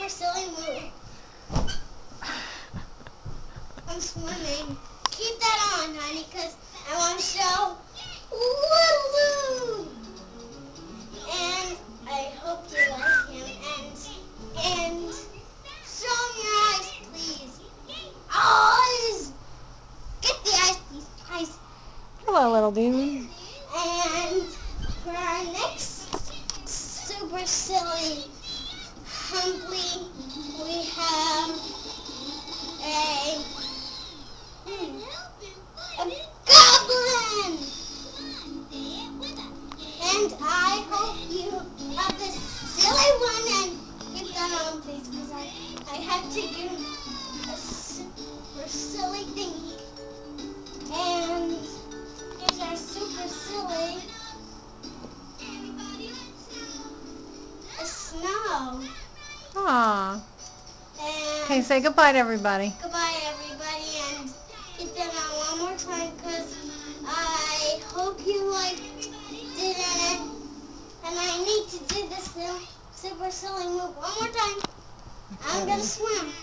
super silly move. I'm swimming. Keep that on, honey, because I want to show Lulu. And I hope you like him. And show him your eyes, please. Eyes! Get the eyes, please. Eyes. Hello, little dude. And for our next super silly humbly, we have a goblin! And I hope you have this silly one and keep that on, please, because I have to do a super silly thing. And here's our super silly snow. Aw. Okay, And say goodbye to everybody. goodbye, everybody, and keep that on one more time, because I hope you liked it, and I need to do this super silly move one more time. I'm going to swim.